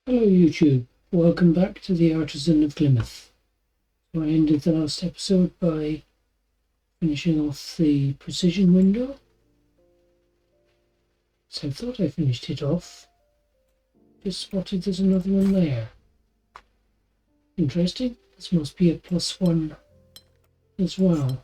Hello YouTube, welcome back to the Artisan of Glimmith. So I ended the last episode by finishing off the precision window. So I thought I finished it off. Just spotted there's another one there. Interesting, this must be a +1 as well.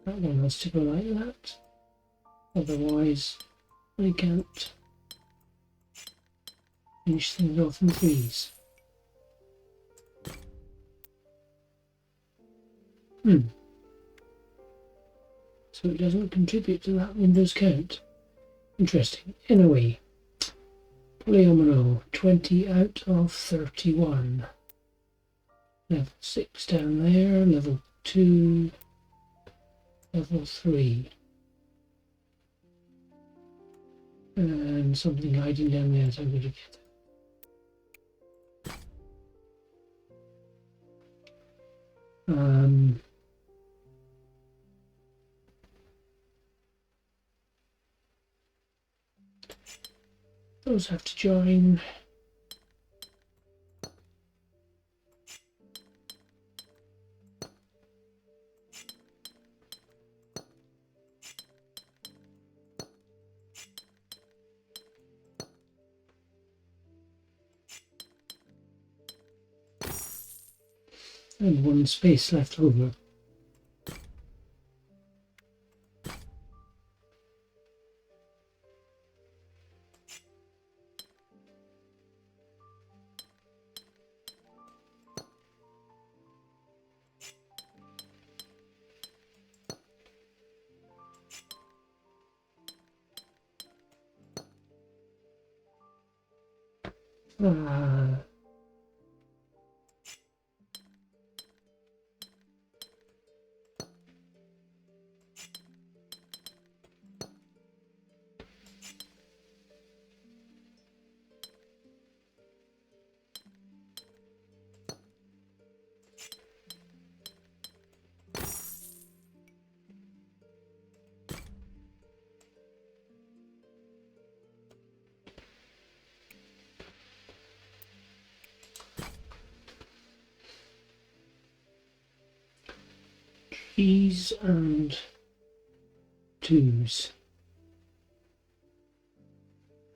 That one has to go like that, otherwise I can't finish things off in threes. So it doesn't contribute to that window's count. Interesting. Anyway, Polyomino 20 out of 31. Level 6 down there, level 2, level 3. And something hiding down there, so I'm going to get it. Those have to join. And one space left over. Threes and twos.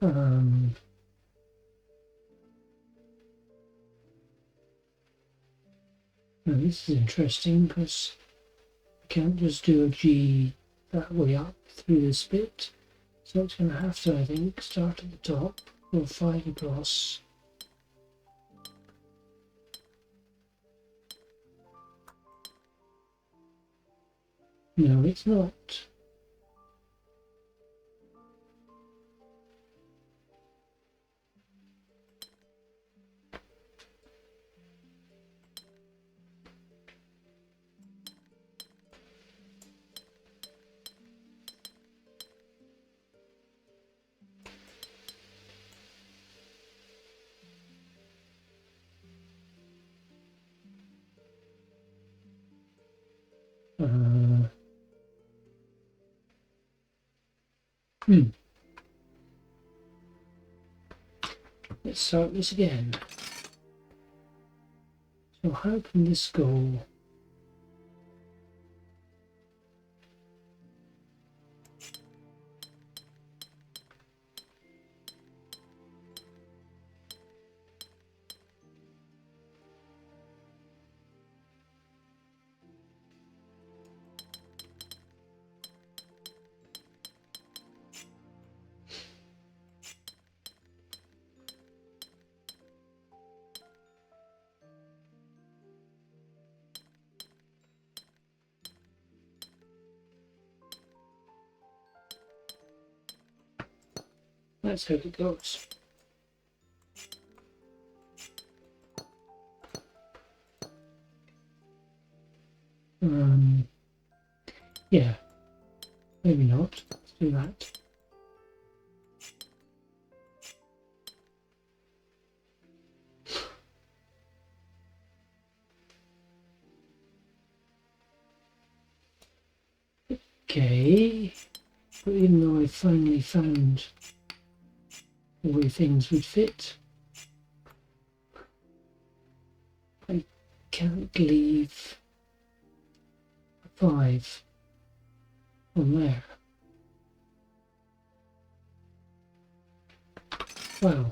Now this is interesting because I can't just do a G that way up through this bit, so it's going to have to, I think, start at the top, go 5 across. No, it's not. Let's start this again. So how can this go? That's how it goes. Yeah, maybe not. Let's do that. Okay, but even though I finally found the way things would fit, I can't leave a 5 on there. Wow.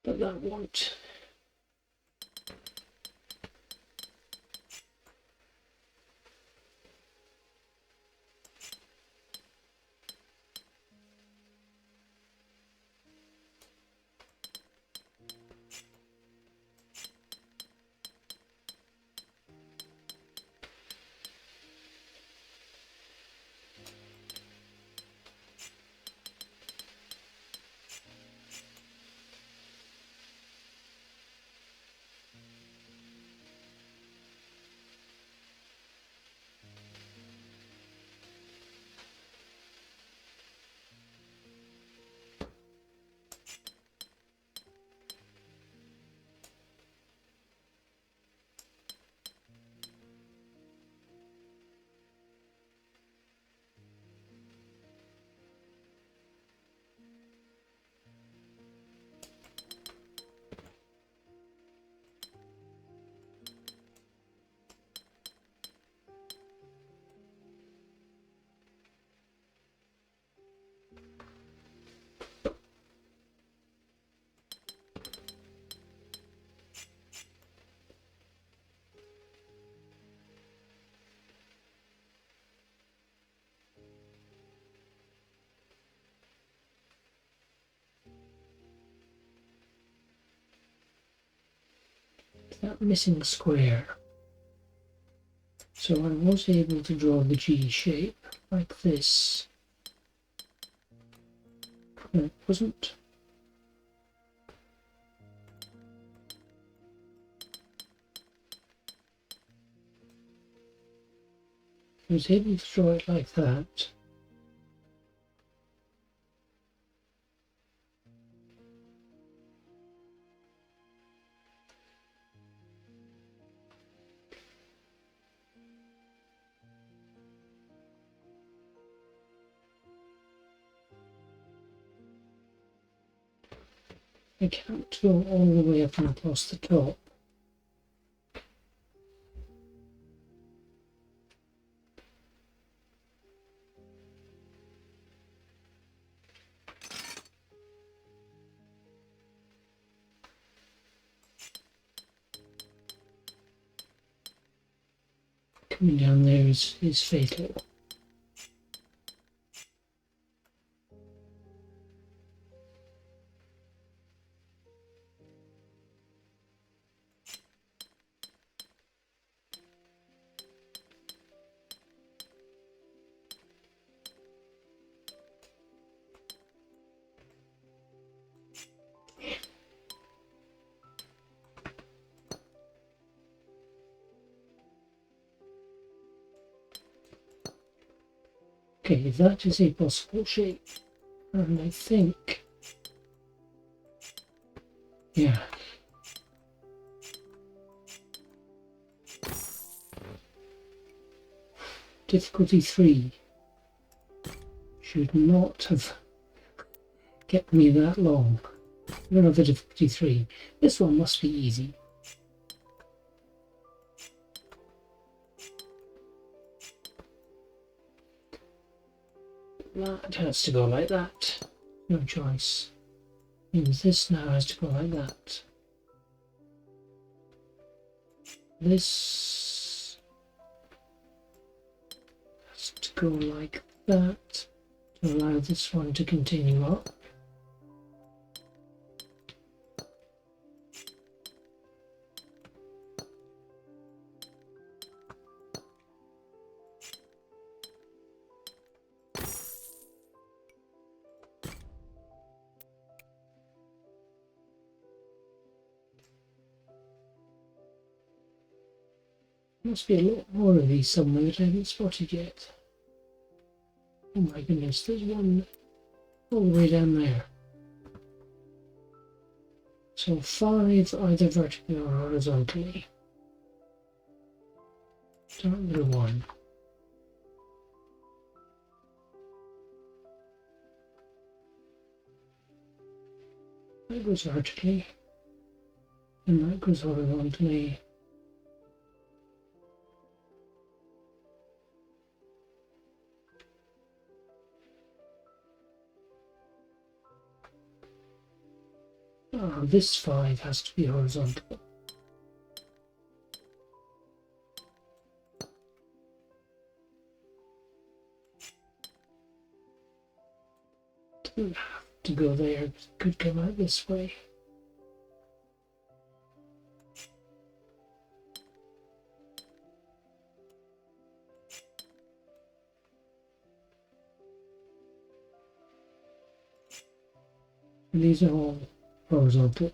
But that won't. That missing square. So I was able to draw the G shape like this. No, it wasn't. I was able to draw it like that. I can't go all the way up and across the top. Coming down there is fatal. Okay, that is a possible shape. And I think, yeah. Difficulty 3 should not have kept me that long. Another difficulty 3. This one must be easy. That has to go like that. No choice. Means this now has to go like that. This has to go like that to allow this one to continue up. Must be a lot more of these somewhere that I haven't spotted yet. Oh my goodness, there's one all the way down there. So 5 either vertically or horizontally. Start with a 1. That goes vertically, and that goes horizontally. Ah, this 5 has to be horizontal. Doesn't have to go there, it could come out this way. And these are all horizontal.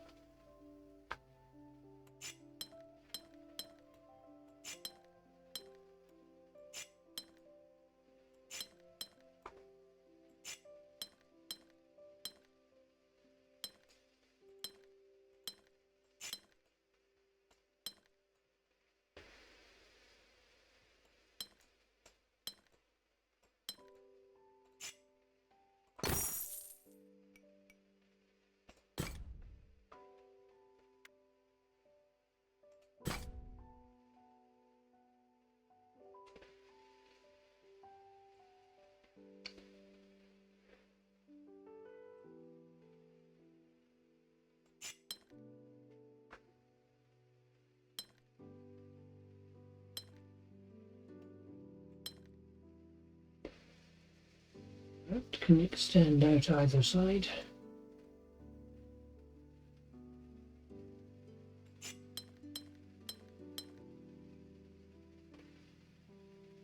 That can extend out either side.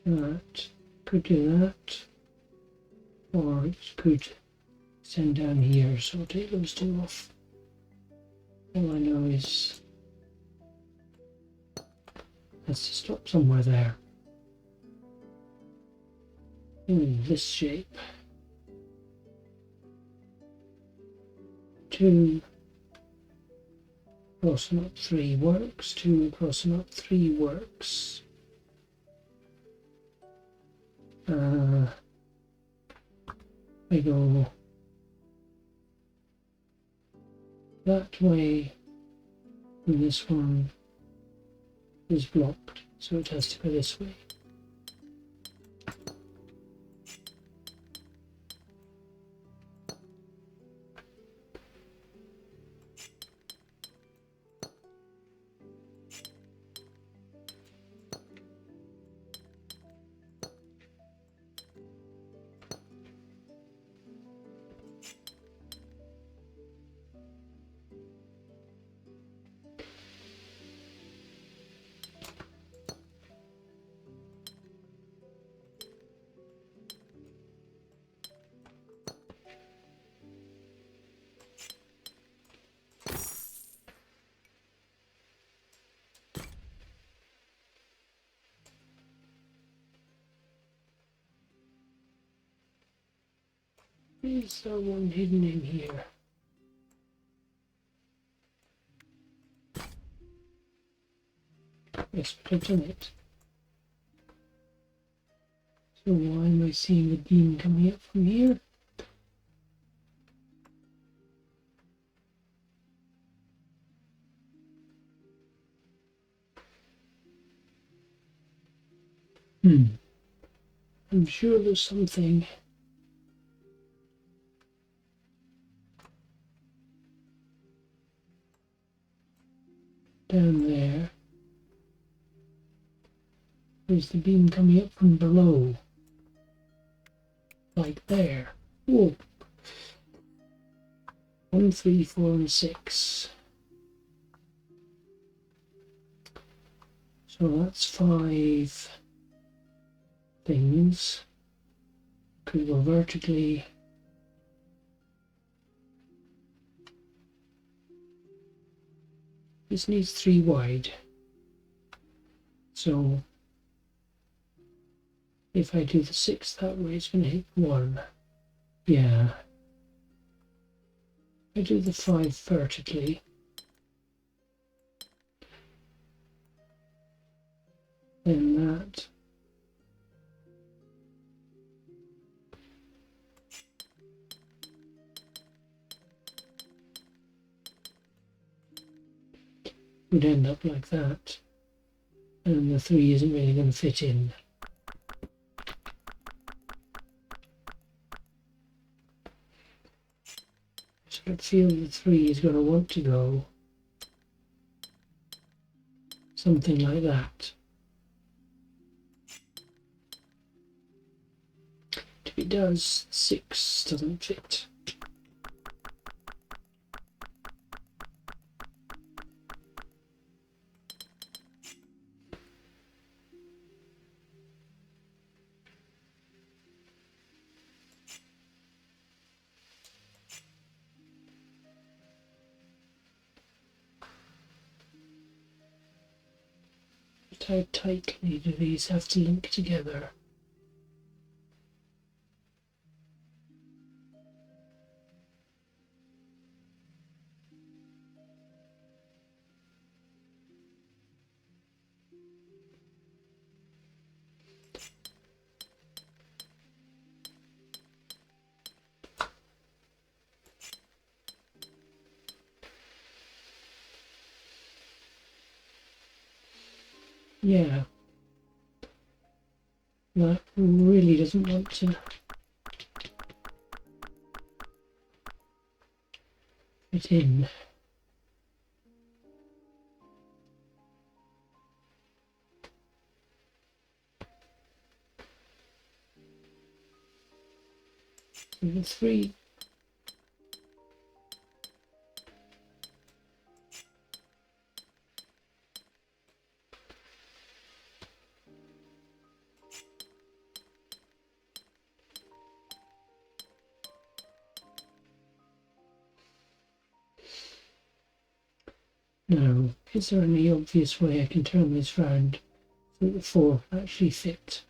That could do that, or it could send down here, so I'll take those two off. All I know is has to stop somewhere there. In this shape. 2 crossing up 3 works, 2 crossing up 3 works. I go that way, and this one is blocked, so it has to go this way. Is there one hidden in here? Yes, but I've done it. So why am I seeing the beam coming up from here? I'm sure there's something down there. There's the beam coming up from below. Like there. Whoa. 1, 3, 4, and 6. So that's 5 things. Could go vertically. This needs 3 wide. So if I do the 6 that way, it's going to hit 1. Yeah. I do the 5 vertically. Then that. Would end up like that. And the 3 isn't really going to fit in. So I feel the 3 is going to want to go something like that. If it does, 6 doesn't fit. How tightly do these have to link together? Yeah. That really doesn't want to fit in. And 3. Now, is there any obvious way I can turn this round so that the 4 actually fit?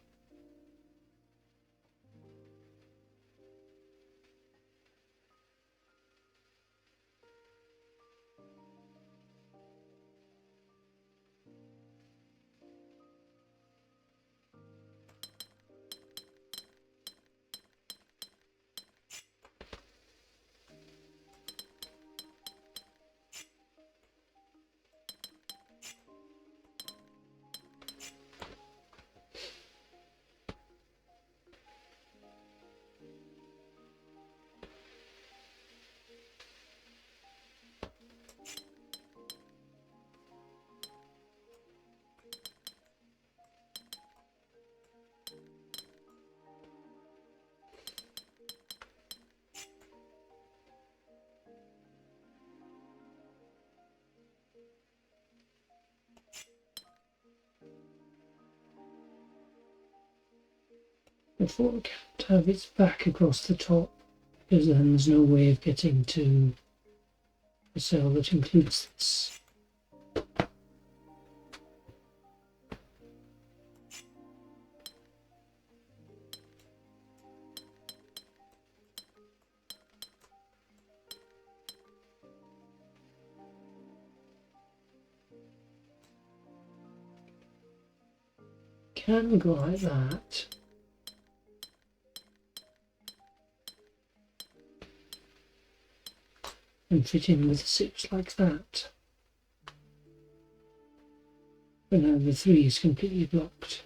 The 4 can't have its back across the top, because then there's no way of getting to the cell that includes this. Can go like that. And fit in with the 6 like that. But now the 3 is completely blocked.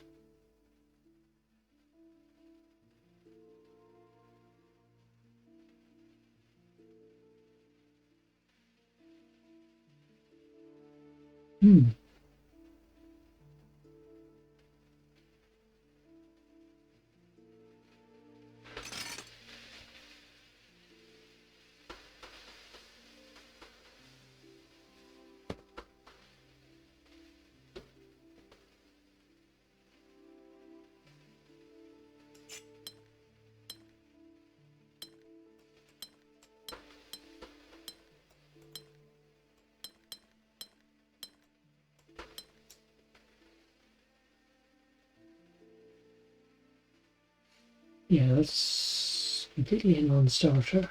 Yeah, that's completely a non-starter.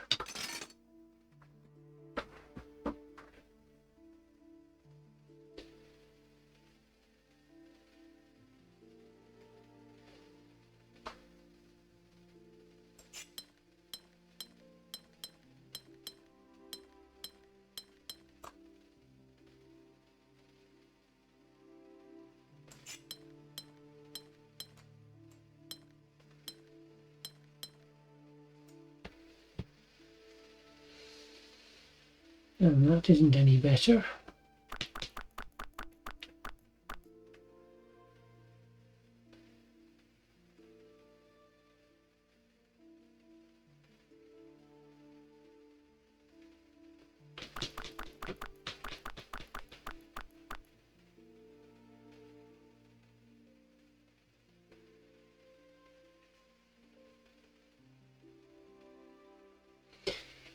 And that isn't any better.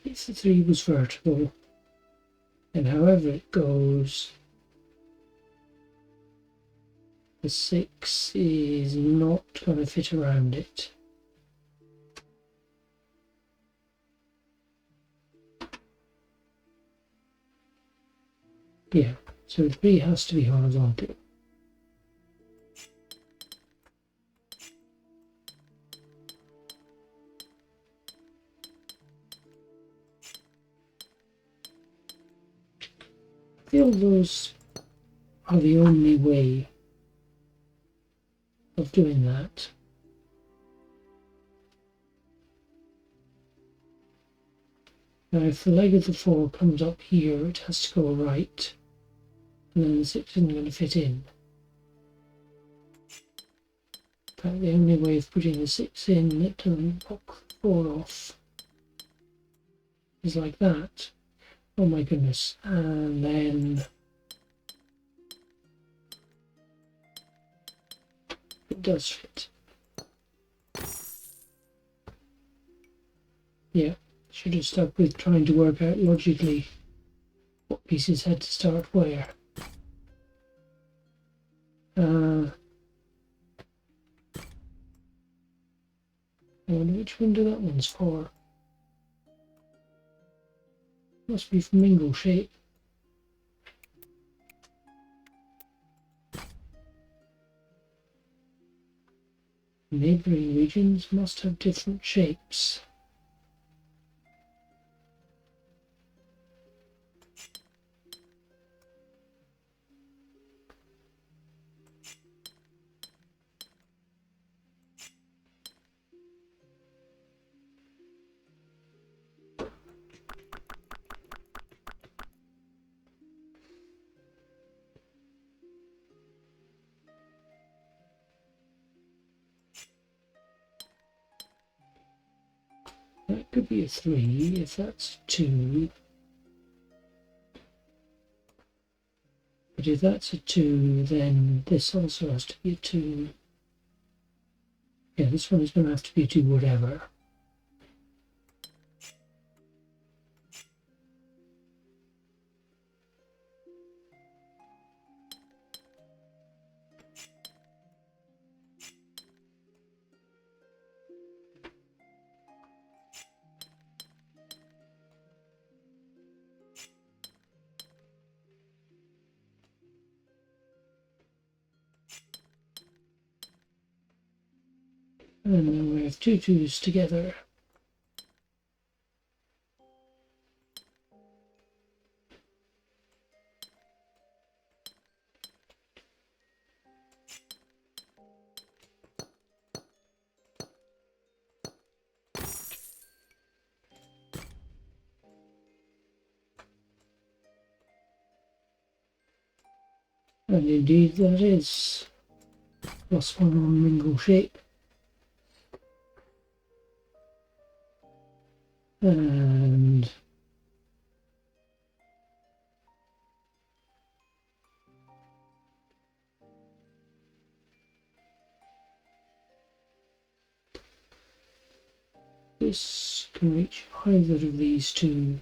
If the 3 was vertical, and however it goes, the 6 is not going to fit around it. Yeah, so the 3 has to be horizontal. I feel those are the only way of doing that. Now if the leg of the 4 comes up here, it has to go right, and then the 6 isn't going to fit in. In fact, the only way of putting the 6 in that doesn't pop the 4 off is like that. Oh my goodness. And then it does fit. Yeah, should have stuck with trying to work out logically what pieces had to start where. I wonder which window that one's for. Must be from Mingle Shape. Neighbouring regions must have different shapes. That could be a 3 if that's 2. But if that's a 2, then this also has to be a 2. Yeah, this one is going to have to be a 2 whatever. And then we have 2 2s together. And indeed that is +1 on Mingle Shape. And this can reach either of these 2.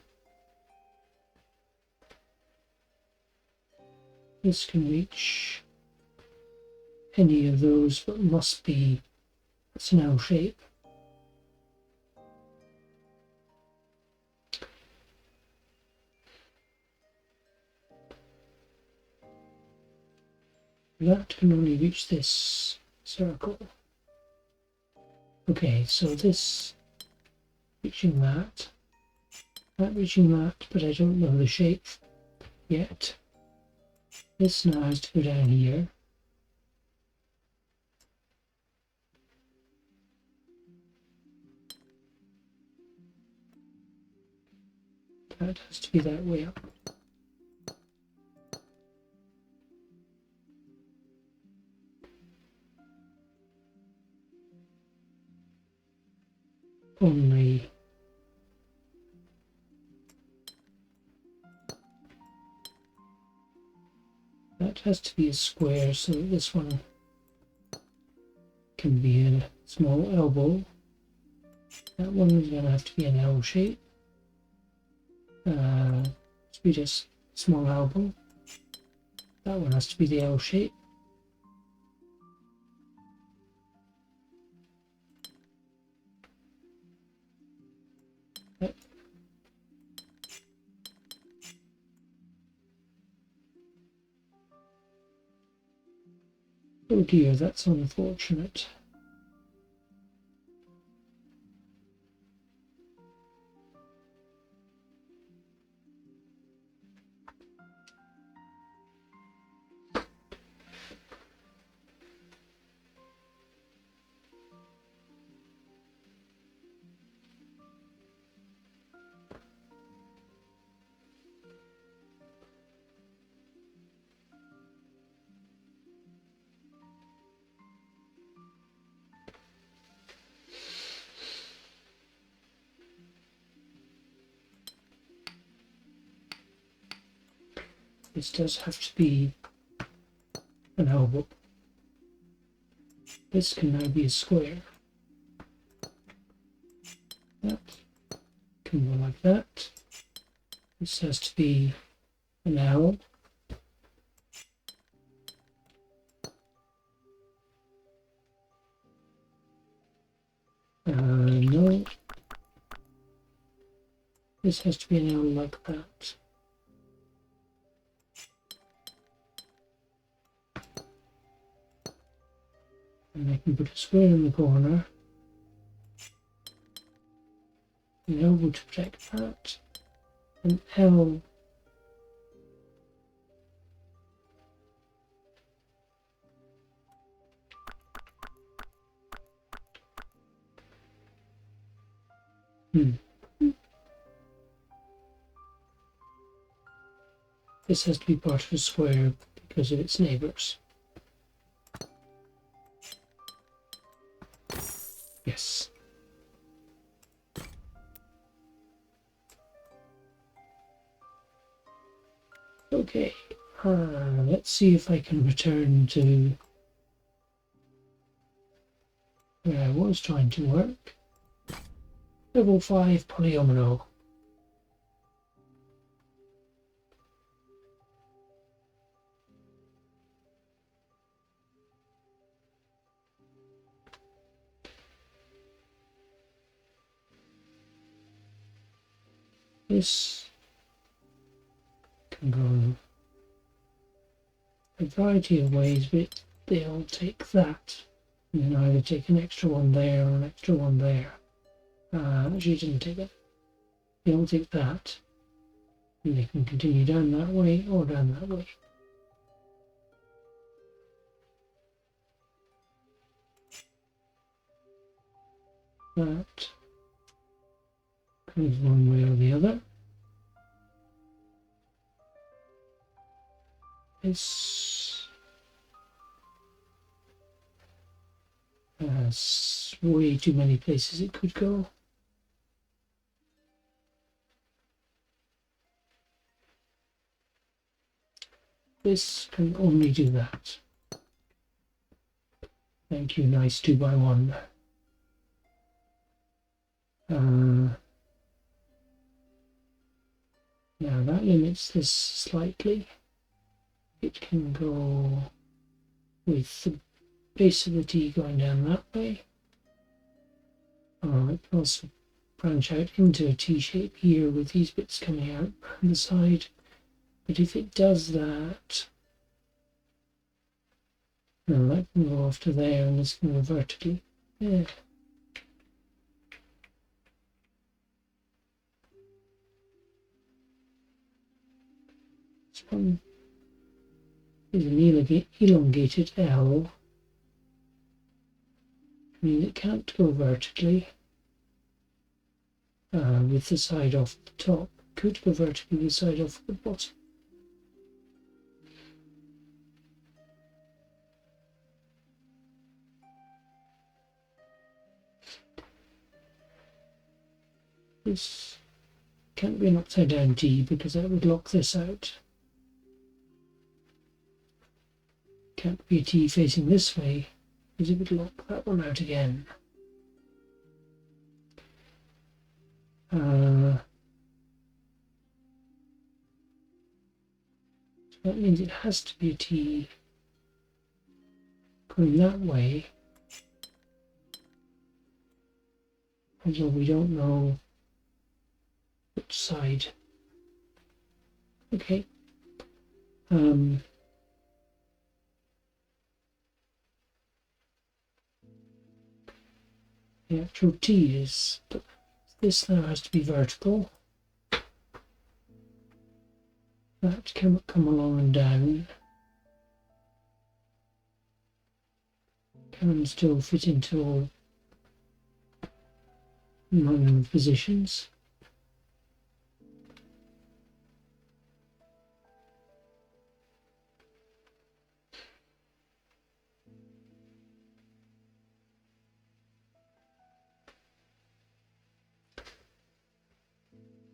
This can reach any of those, but must be a snail shape. that can only reach this circle. Okay, so this reaching that reaching that, but I don't know the shape yet. This now has to go down here. That has to be that way up. Only that has to be a square, so that this one can be a small elbow. That one is going to have to be an L shape. To be just small elbow. That one has to be the L shape. Yep. Oh dear, that's unfortunate. This does have to be an elbow. This can now be a square. That can go like that. This has to be an L. No. This has to be an L like that. And I can put a square in the corner. An elbow to protect that. An L. This has to be part of a square because of its neighbours. Yes. Okay, let's see if I can return to where I was trying to work. Level 5 Polyomino. This can go a variety of ways, but they all take that. And then either take an extra one there or an extra one there. Actually, it didn't take that. They all take that. And they can continue down that way or down that way. That goes one way or the other. This has way too many places it could go. This can only do that. Thank you, nice 2x1. Now that limits this slightly. It can go with the base of the T going down that way. It can also branch out into a T shape here with these bits coming out on the side. But if it does that, No, that can go off to there and this can go vertically. Yeah. This one is an elongated L. I mean, it can't go vertically with the side off the top. Could go vertically with the side off the bottom. This can't be an upside down T because that would lock this out. Can't be a T facing this way because it would lock that one out again. So that means it has to be a T going that way, although we don't know which side. Okay. The actual T is, this now has to be vertical. That can come along and down. Can still fit into all nine positions.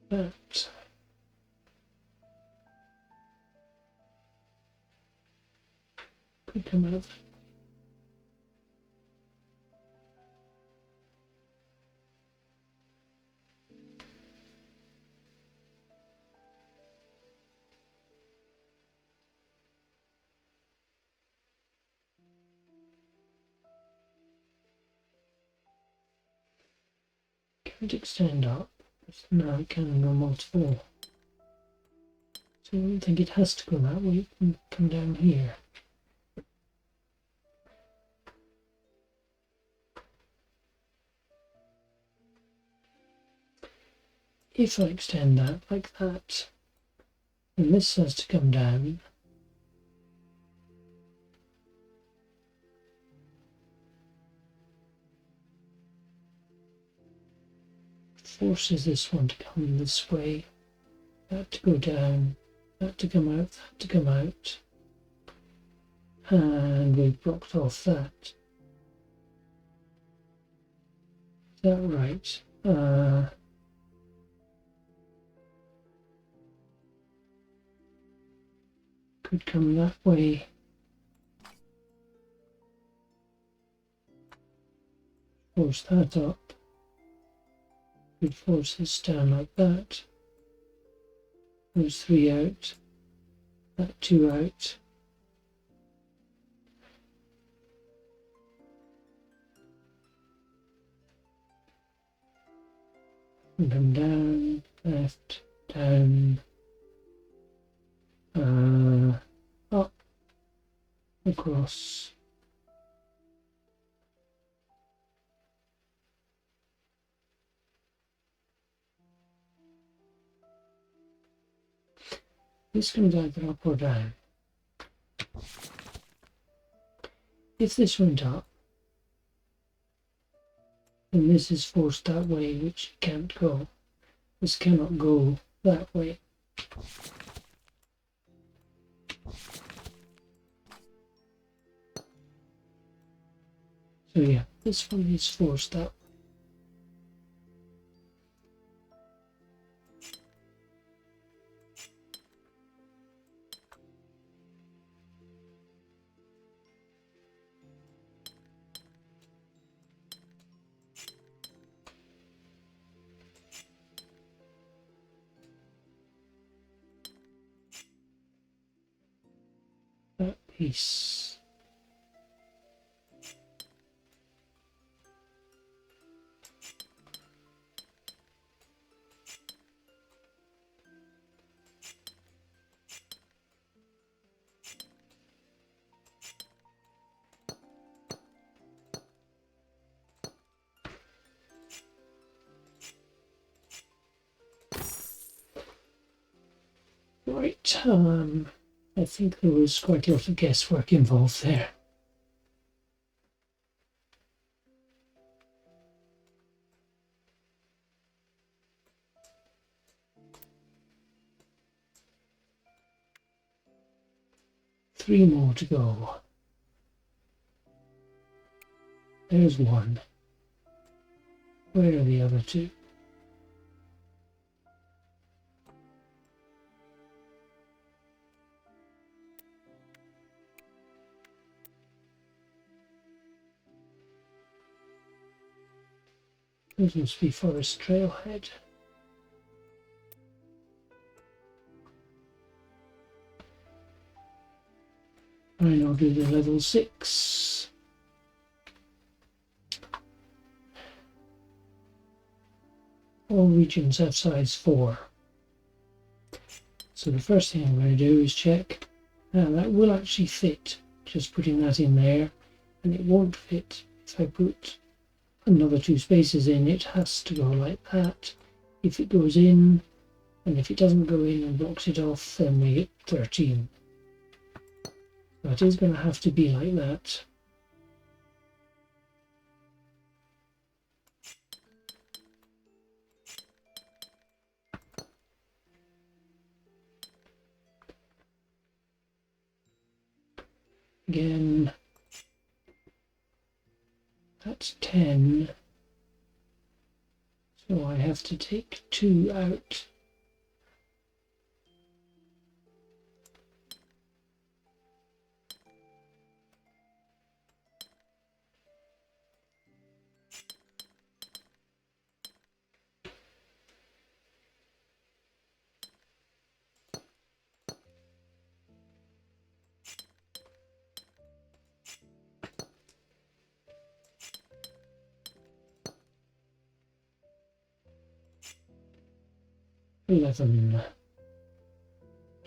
That could come out. Can't extend up. No, it can go multiple. So I don't think it has to go that way. It can come down here. If I extend that like that, then this has to come down. Forces this one to come this way, that to go down, that to come out, that to come out, and we've blocked off that. Is that right? Could come that way. Force that up. Could force this down like that. Those three out. That two out. And come down, left, down, up, across. This comes either up or down. If this went up, then this is forced that way, which can't go. This cannot go that way. So yeah, this one is forced up. That piece. Right, I think there was quite a lot of guesswork involved there. Three more to go. There's one. Where are the other two? Those must be Forest Trailhead. Fine, I'll do the level 6. All regions have size 4. So the first thing I'm going to do is check. Now that will actually fit, just putting that in there, and it won't fit if I put another 2 spaces in. It has to go like that. If it goes in, and if it doesn't go in and blocks it off, then we get 13. That is going to have to be like that. Again, that's 10. So I have to take 2 out.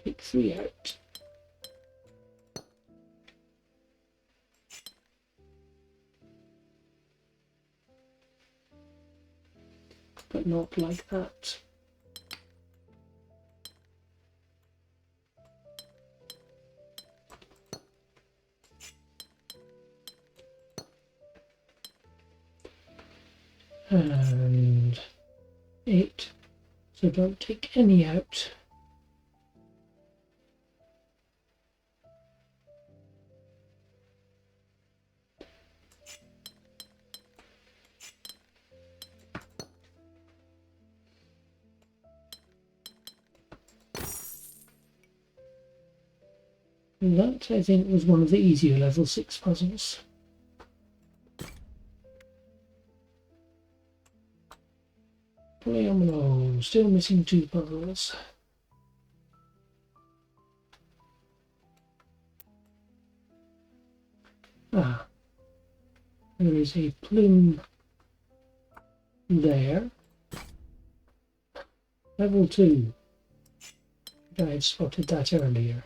Take 3 out. But not like that. And 8. So don't take any out. And that, I think, was one of the easier level 6 puzzles. Polyomino, still missing 2 puzzles. Ah, there is a plume there. Level 2. I had spotted that earlier.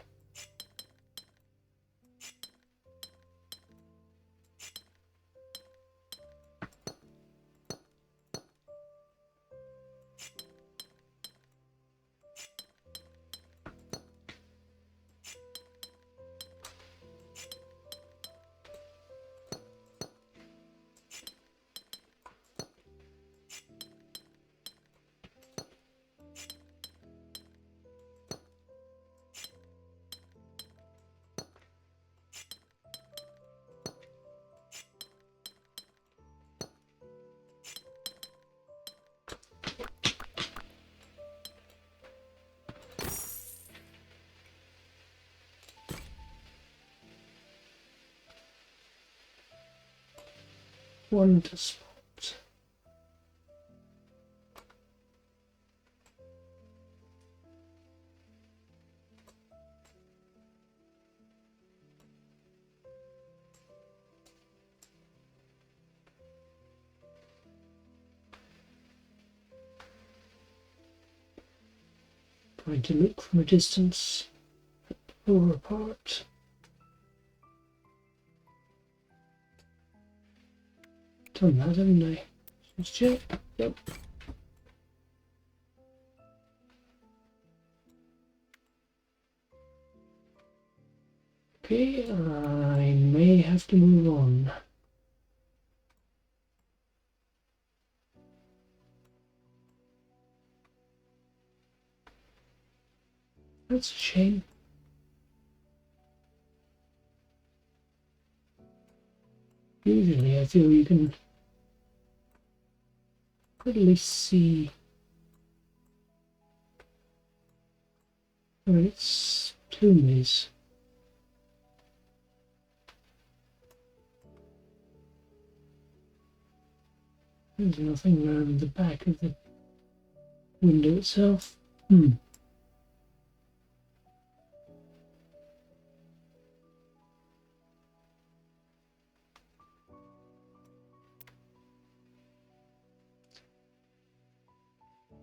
One to spot. Trying to look from a distance at the lower part. Done that, haven't I? Let's check. Yep. Okay, I may have to move on. That's a shame. Usually I feel you can at least see where its plume is. There's nothing around the back of the window itself.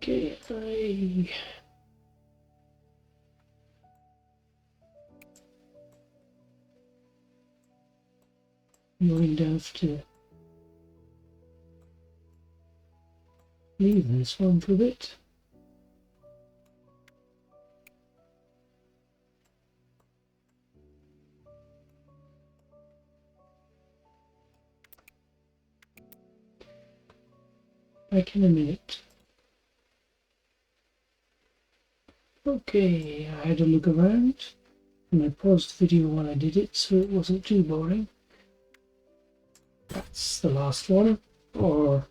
Okay, I'm going to have to leave this one for a bit. Back in a minute. Okay, I had a look around and I paused the video while I did it so it wasn't too boring. That's the last one, or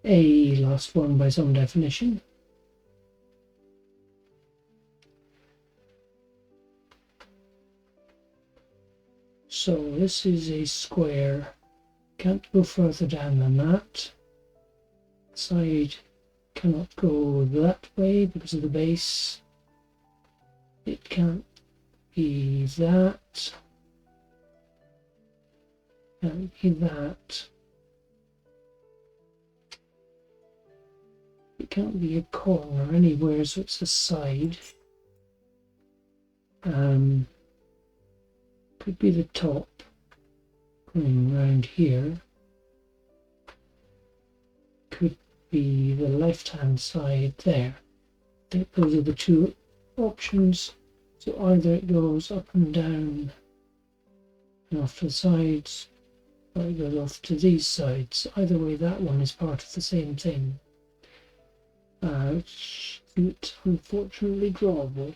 a last one by some definition. So this is a square, can't go further down than that. Side cannot go that way because of the base. It can't be that. Can't be that. It can't be a corner anywhere, so it's a side. Could be the top coming around here. Could be the left-hand side there. I think those are the two options. So either it goes up and down and off to the sides, or it goes off to these sides. Either way, that one is part of the same thing. It's unfortunately drawable.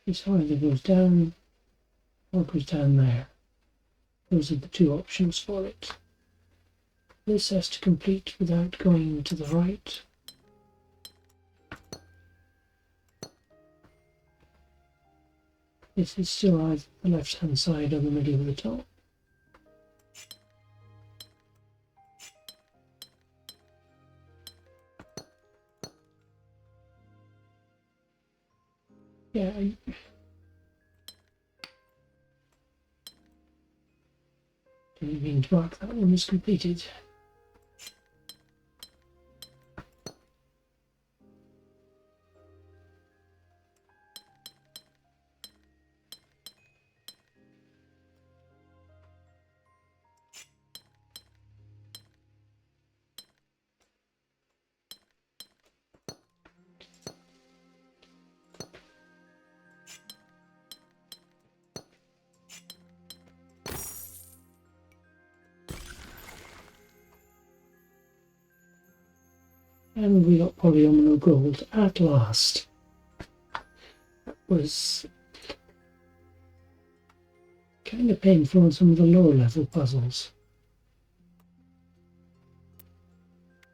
This either goes down or goes down there. Those are the two options for it. This has to complete without going to the right. This is still either the left-hand side or the middle of the top. Yeah, didn't mean to mark that one as completed. And we got Polyomino Gold at last. That was kind of painful on some of the lower level puzzles.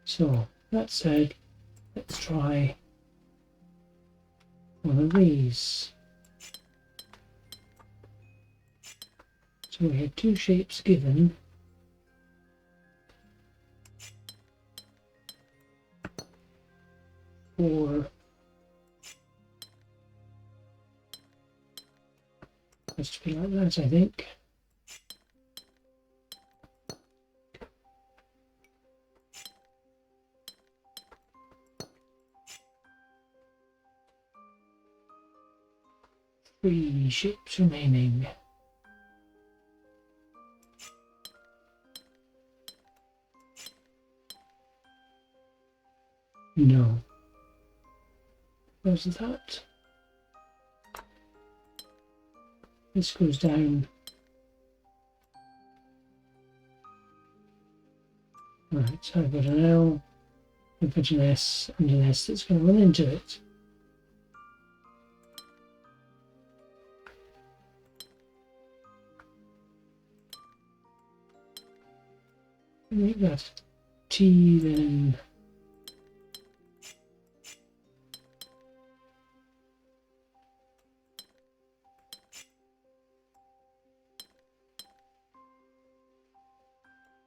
So, that said, let's try one of these. So we had two shapes given. 4. Has to be like that, I think. Three shapes remaining. No. Where's that? This goes down. Right, so I've got an L, I've got an S, and an S that's going to run into it. Make that T then.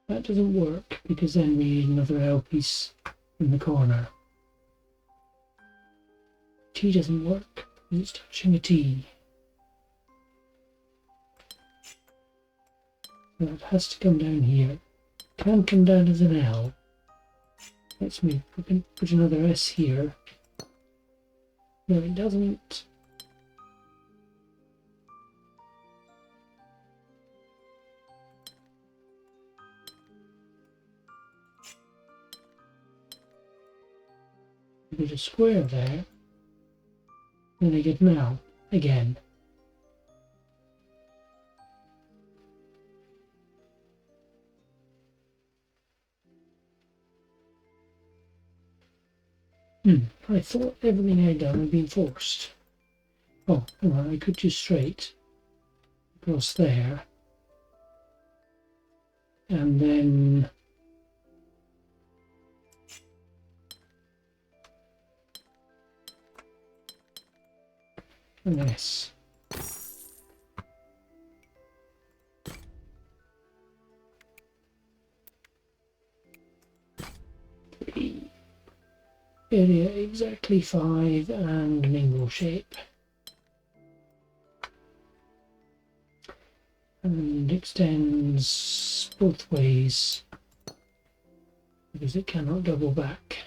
That doesn't work because then we need another L piece in the corner. T doesn't work because it's touching a T. That has to come down here. Can come down as an L. Let's move. We can put another S here. No, it doesn't. Put a square there. Then I get an L again. I thought everything I'd done had been forced. Oh, well, I could just straight across there. And then an S. Area exactly 5 and Mingle Shape. And extends both ways because it cannot double back.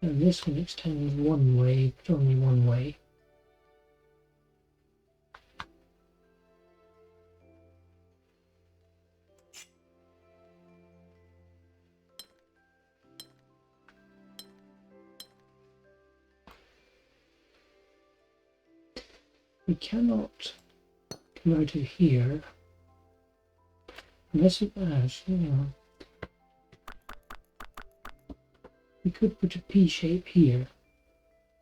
And this one extends one way, but only one way. We cannot come out of here unless it has, we could put a P shape here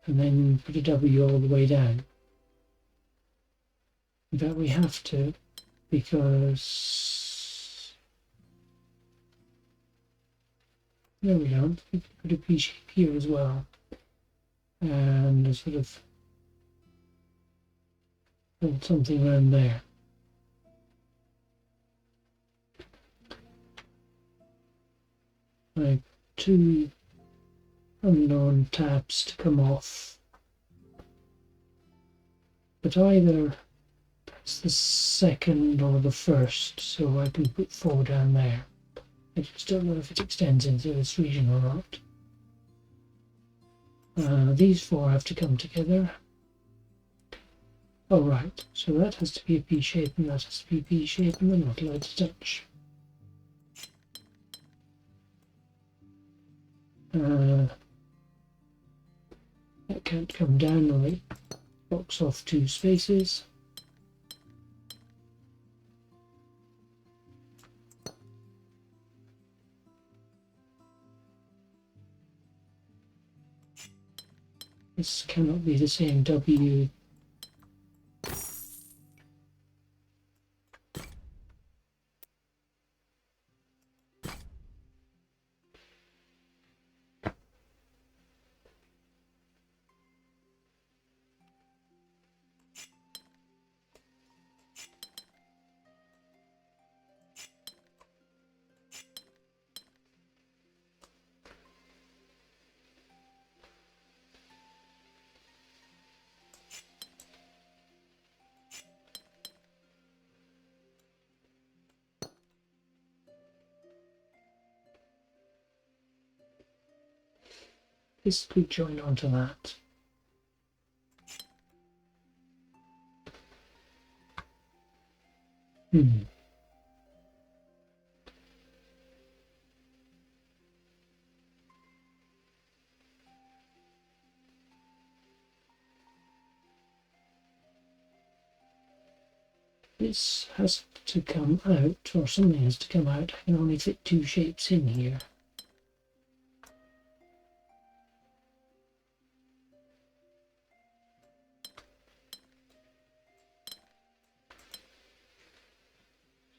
and then put a W all the way down. In fact, we have to because no, we don't. We could put a P shape here as well and a sort of build something around there. Like 2 unknown tabs to come off, but either it's the second or the first, so I can put 4 down there. I just don't know if it extends into this region or not. These 4 have to come together. Oh right, so that has to be a P shape and that has to be a P shape and they're not allowed to touch. That can't come down or it blocks off 2 spaces. This cannot be the same W. This could join onto that. This has to come out, or something has to come out. I can only fit 2 shapes in here.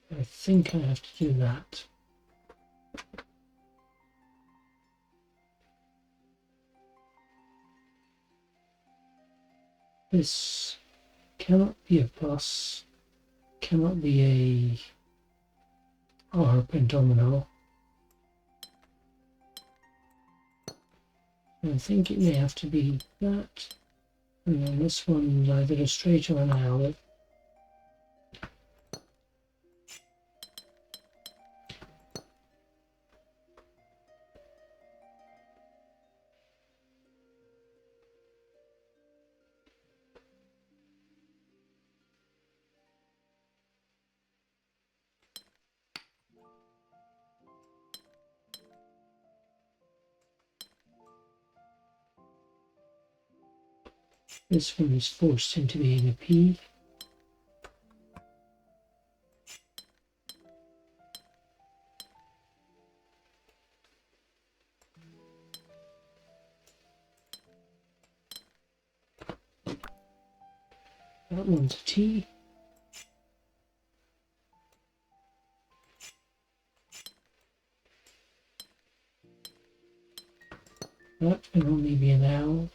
I think I have to do that. This cannot be a plus, cannot be a R pentomino. I think it may have to be that, and then this one's either a straight or an L. This one is forced into being a P. That one's a T. That can only be an L.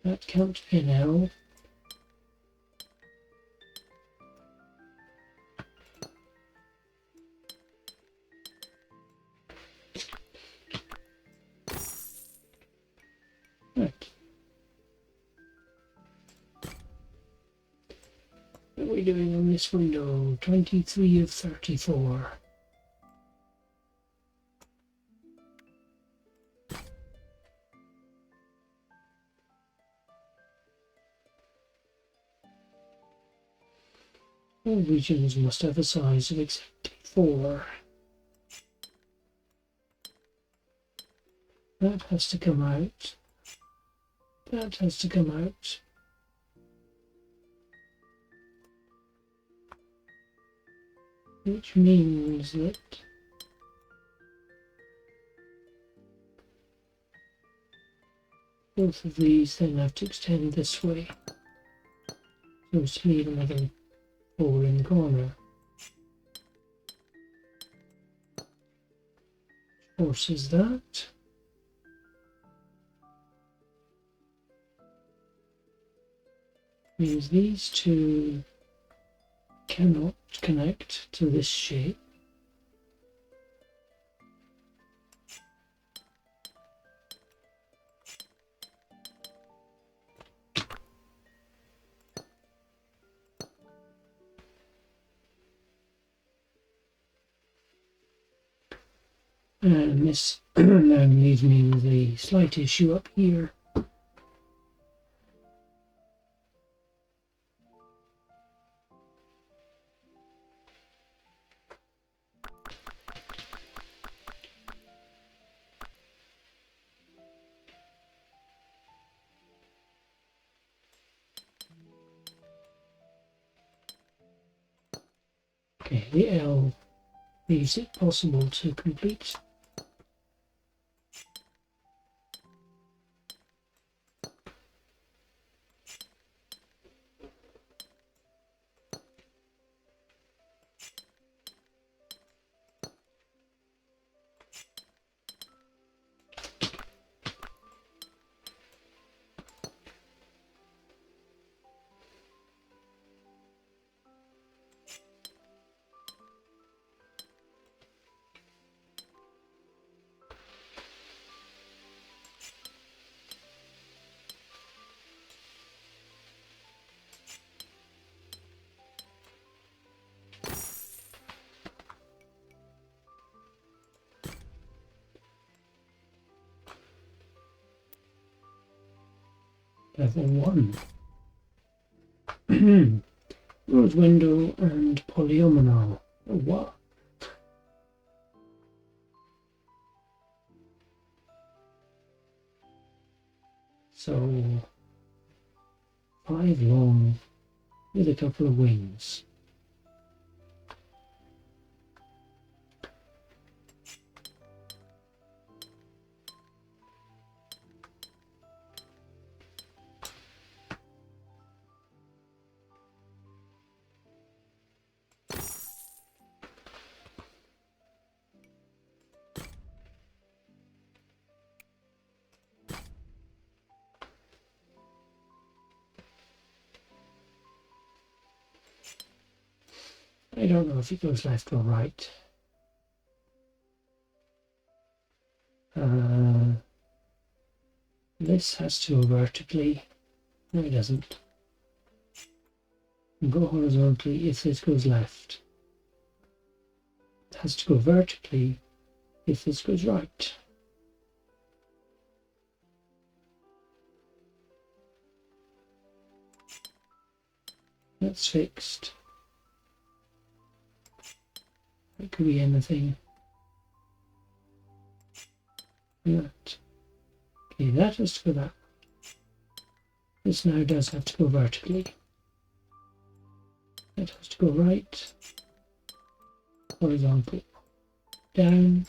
That can't be an L. Right. What are we doing on this window? 23 of 34. All regions must have a size of exactly 4. That has to come out. That has to come out. Which means that both of these then have to extend this way. So as to leave another 4 in the corner. Forces that. Means these two cannot connect to this shape. And this now leaves me with a slight issue up here. Okay, the L leaves it possible to complete. level 1. Rose Window and Polyomino. Oh, what? So 5 long with a couple of wings. I don't know if it goes left or right. This has to go vertically. No, it doesn't. And go horizontally if this goes left. It has to go vertically if this goes right. That's fixed. It could be anything. That. Okay, that has to go that way. This now does have to go vertically. That has to go right, horizontal, down,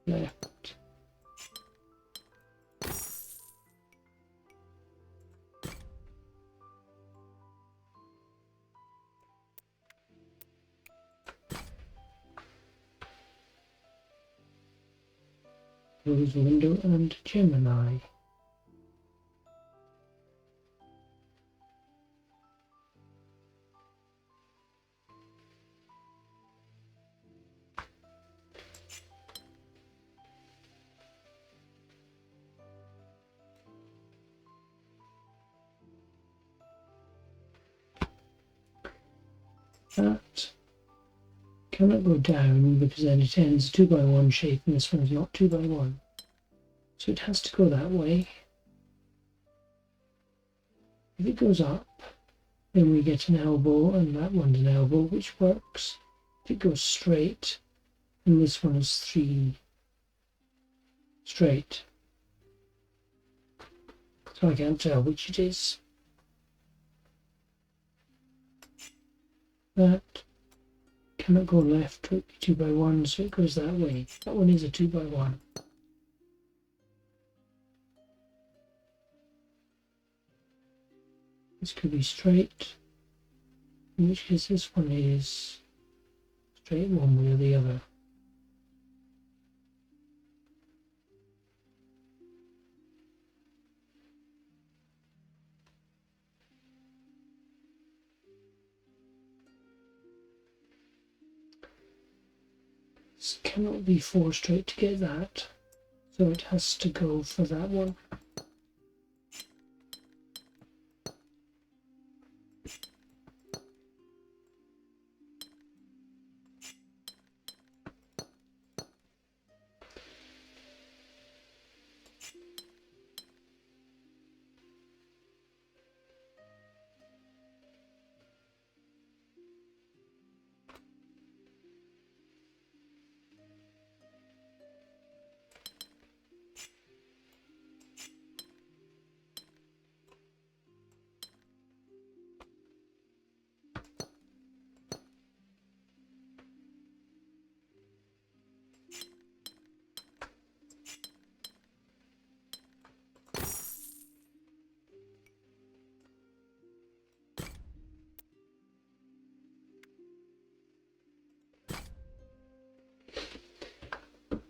left. Rose Window and Gemini. That cannot go down because then it ends 2x1 shape and this one's not 2x1. So it has to go that way. If it goes up, then we get an elbow and that one's an elbow, which works. If it goes straight, and this one is 3 straight. So I can't tell which it is. That cannot go left, it would be 2x1, so it goes that way. That one is a 2x1. This could be straight, in which case this one is straight one way or the other. This cannot be 4 straight to get that, so it has to go for that one.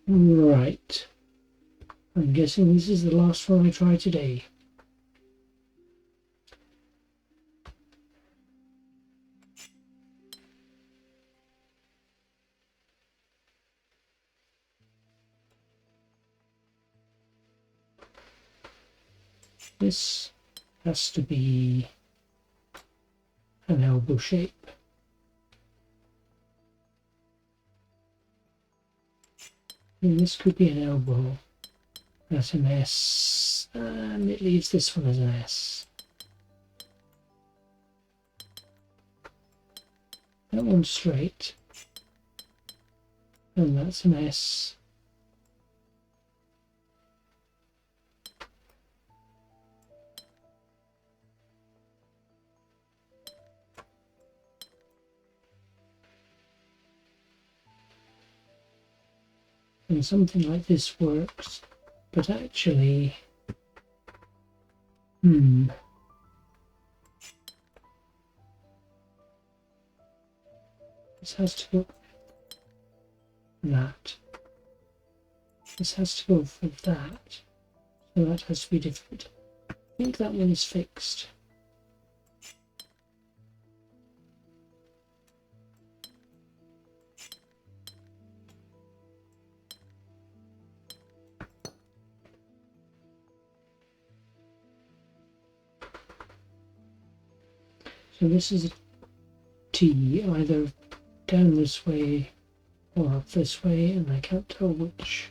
Right, I'm guessing this is the last one I try today. This has to be an elbow shape. And this could be an elbow. That's an S, and it leaves this one as an S. That one's straight, and that's an S. And something like this works, but actually, this has to go for that. This has to go for that, so that has to be different. I think that one is fixed. So this is a T, either down this way or up this way, and I can't tell which.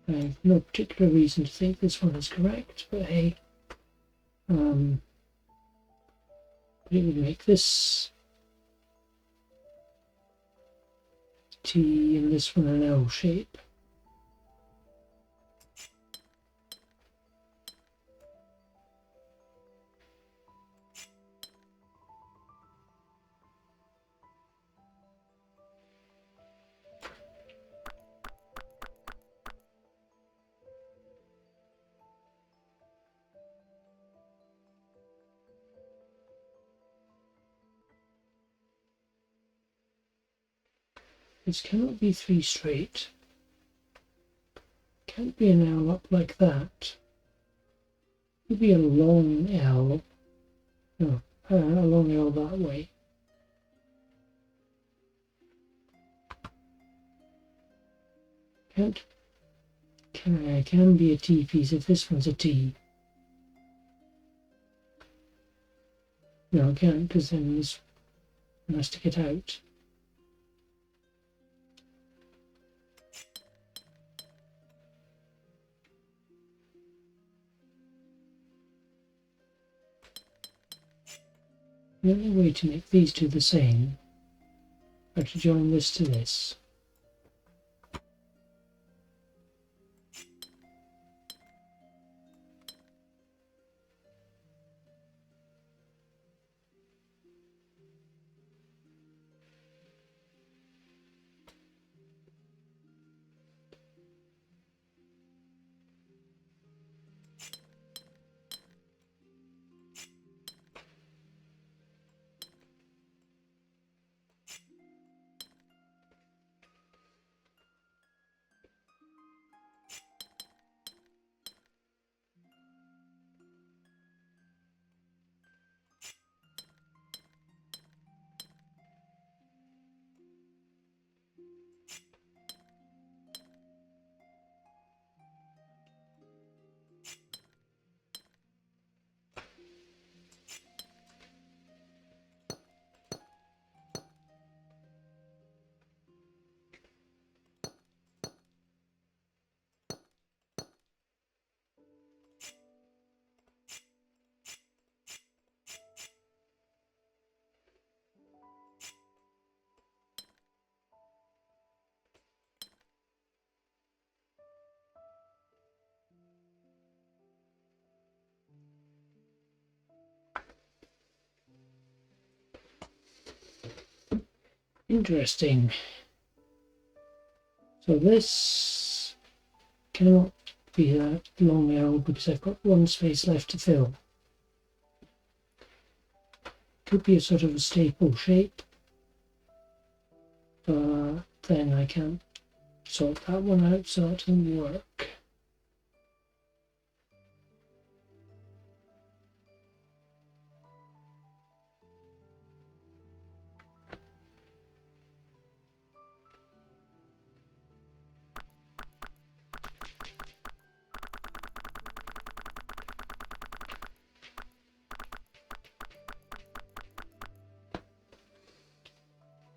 I have no particular reason to think this one is correct, but hey, it would make this T and this one an L shape. This cannot be 3 straight. Can't be an L up like that. It would be a long L. No, a long L that way. Can be a T piece if this one's a T. No, I can't, because then this one has to get out. The only way to make these two the same are to join this to this. Interesting. So this cannot be a long L because I've got one space left to fill. Could be a sort of a staple shape, but then I can't sort that one out, so that doesn't work.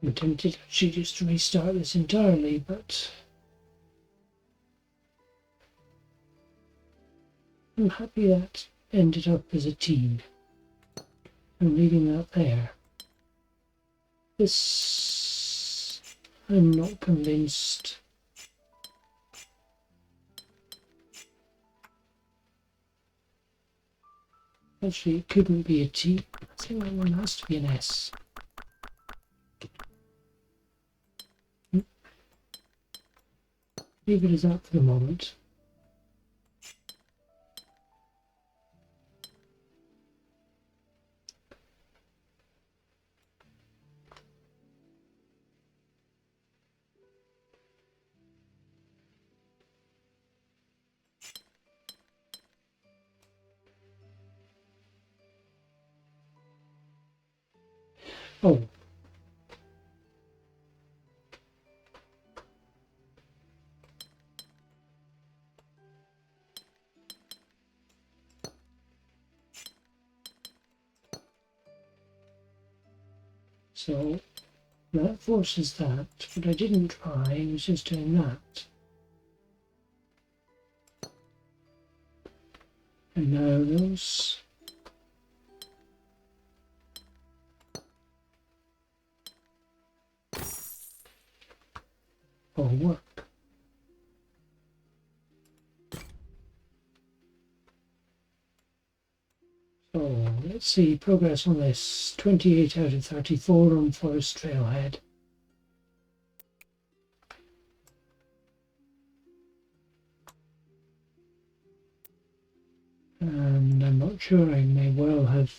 I'm tempted actually just to restart this entirely, but I'm happy that ended up as a T. I'm leaving that there. This, I'm not convinced. Actually, it couldn't be a T. I think that one has to be an S. Leave it as that for the moment. Oh. So that forces that, but I didn't try, I was just doing that. And now those all work. So let's see, progress on this, 28 out of 34 on Forest Trailhead. And I'm not sure, I may well have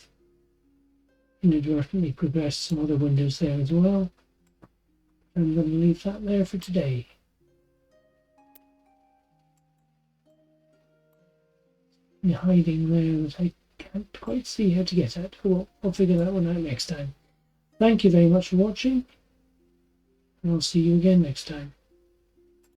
inadvertently progressed some other windows there as well. I'm going to leave that there for today. Hiding there that I can't quite see how to get at. Well, I'll figure that one out next time. Thank you very much for watching, and I'll see you again next time.